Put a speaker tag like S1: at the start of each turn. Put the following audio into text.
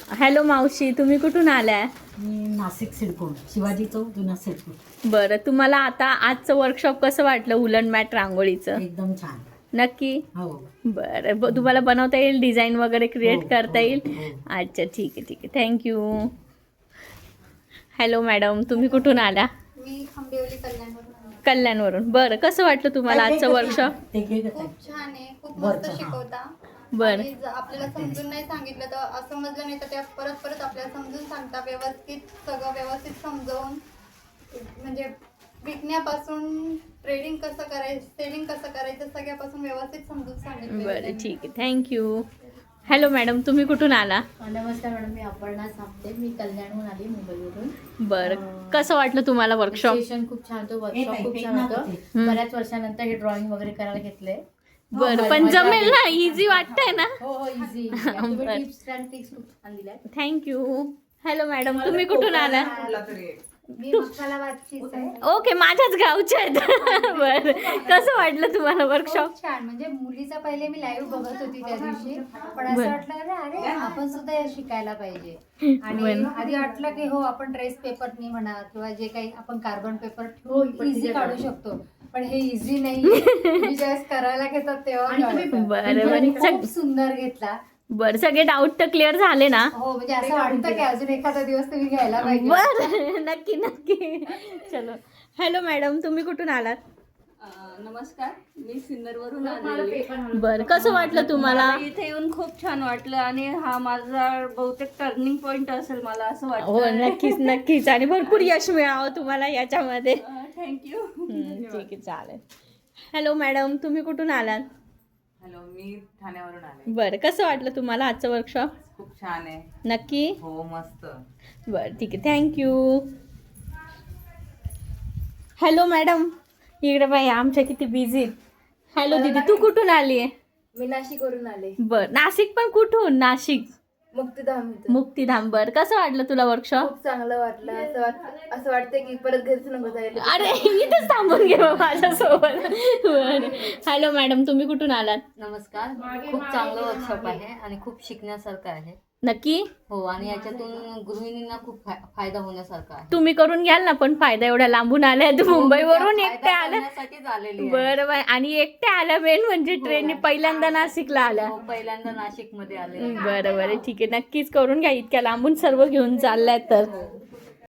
S1: Hello मावशी, तुम्ही कुठून आलाय?
S2: मी नाशिक सिडको शिवाजी चौक जुना सिडको.
S1: बरं, तुम्हाला आता आजचं वर्कशॉप कसं वाटलं उलन मॅट रांगोळीचं?
S2: एकदम छान.
S1: नक्की?
S2: हो.
S1: बरं, तुम्हाला बनवता येईल, डिझाईन वगैरे क्रिएट
S2: हो,
S1: करता
S2: हो,
S1: येईल?
S2: हो.
S1: अच्छा, ठीक आहे ठीक आहे, थँक्यू. हॅलो मॅडम, तुम्ही कुठून आला?
S3: मी आंबिवली कल्याणवरून आले.
S1: कल्याणवरून. बरं, कसं वाटलं तुम्हाला आजचं वर्कशॉप?
S3: खूप छान आहे, खूप मस्त
S2: बरं,
S3: शिकवता.
S1: बरं.
S3: आणि आपल्याला समजून नाही सांगितलं तर समजलं नाही तर त्या परत परत आपल्याला समजून सांगता, व्यवस्थित सगळं व्यवस्थित समजवून, म्हणजे विकण्यापासून ट्रेडिंग कसं करायचं, सेलिंग कसं करायचं, सगळ्यापासून व्यवस्थित समजून सांगितलं.
S1: बरं, ठीक आहे, थँक्यू. हॅलो मॅडम, तुम्ही कुठून आला?
S4: नमस्कार मॅडम, मी अपर्णा साप्ते, मी कल्याणहून आली मुंबईवरून.
S1: बरं, कसं वाटलं तुम्हाला वर्कशॉप?
S4: सेशन खूप छान होतं, वर्कशॉप
S2: एक
S4: खूप
S2: नाही,
S4: छान
S2: एक
S4: होतं.
S2: नाही.
S4: बऱ्याच वर्षानंतर हे ड्रॉइंग वगैरे करायला घेतले.
S1: बरं, पण जमेल ना? इझी वाटतंय ना?
S4: हो हो, इझी. तुम्ही
S1: बरं.
S4: टिप्स अँड ट्रिक्स खूप छान दिल्या.
S1: थँक्यू. हॅलो मॅडम, तुम्ही कुठून आला?
S3: मी मसालाबादचीच आहे.
S1: ओके, माझ्याच गावचे आहेत. बरं, कसं वाटलं तुम्हाला वर्कशॉप?
S3: खूप छान, म्हणजे मुलीचा पहिले मी लाईव्ह बघत होती त्या दिवशी, पण असं
S1: बरं.
S3: वाटलं अरे आपण सुद्धा हे शिकायला पाहिजे. आणि
S1: बरं.
S3: आधी वाटलं की हो आपण ट्रेस पेपरनी म्हणा किंवा जे काही आपण कार्बन पेपर
S4: हो,
S3: इझी काढू शकतो, पण हे इझी नाही. तुम्ही ज्यावेळेस करायला घेतात तेव्हा कळतं.
S1: बरं,
S3: आणि
S1: बरं.
S3: खूप सुंदर घेतला.
S1: बरं, सगळे डाऊट तर क्लिअर झाले ना?
S3: हो, म्हणजे असं वाटतं की अजून एखादा दिवस तुम्ही घ्यायला पाहिजे.
S1: बरं, नक्की नक्की. चलो. हॅलो मॅडम, तुम्ही कुठून आलात?
S5: नमस्कार, मी सिन्नरवरून आलेली.
S1: बरं, कसं वाटलं तुम्हाला?
S5: मला इथे येऊन खूप छान वाटलं आणि हा माझा बहुतेक टर्निंग पॉइंट असेल, मला असं
S1: हो,
S5: वाटतं.
S1: नक्कीच नक्कीच, आणि भरपूर यश मिळावं तुम्हाला याच्यामध्ये.
S5: थँक्यू.
S1: ठीक आहे, चालेल. हॅलो मॅडम, तुम्ही कुठून आलात?
S6: हॅलो, मी ठाण्यावरून आले.
S1: बरं, कसं वाटलं तुम्हाला आजचं वर्कशॉप?
S6: खूप छान आहे.
S1: नक्की?
S6: हो, मस्त.
S1: बरं, ठीक आहे, थँक्यू. हॅलो मॅडम, इकडे बाई आमच्या किती बिझी. हॅलो दीदी, तू कुठून आली आहे?
S4: मी नाशिकवरून आले.
S1: बरं, नाशिक पण कुठून? नाशिक
S4: मुक्तिधाम इथं.
S1: मुक्तिधाम. बरं, कसं वाटलं तुला वर्कशॉप?
S4: खूप चांगलं वाटलं. असं वाटतं की परत घरीच नको जायला.
S1: अरे, इथेच थांबून घे बा माझ्यासोबत. बरं. हॅलो मॅडम, तुम्ही कुठून आलात?
S7: नमस्कार. खूप चांगलं वर्कशॉप आहे आणि खूप शिकण्यासारखं आहे.
S1: नक्की?
S7: हो, आणि याच्यातून गृहिणींना खूप फायदा होण्यासारखं आहे.
S1: तुम्ही करून घ्याल ना पण फायदा, एवढ्या लांबून आल्या मुंबईवरून
S7: फायदा
S1: एकट्या आल्या.
S7: करण्यासाठीच आलेली आहे.
S1: बरं बाय, आणि एकट्या आल्या मेन म्हणजे ट्रेनने पहिल्यांदा नाशिकला आल्या.
S7: हो, पहिल्यांदा नाशिक मध्ये आले.
S1: बरं बरं, ठीक आहे, नक्कीच करून घ्या, इतक्या लांबून सर्व घेऊन चालल्यात तर.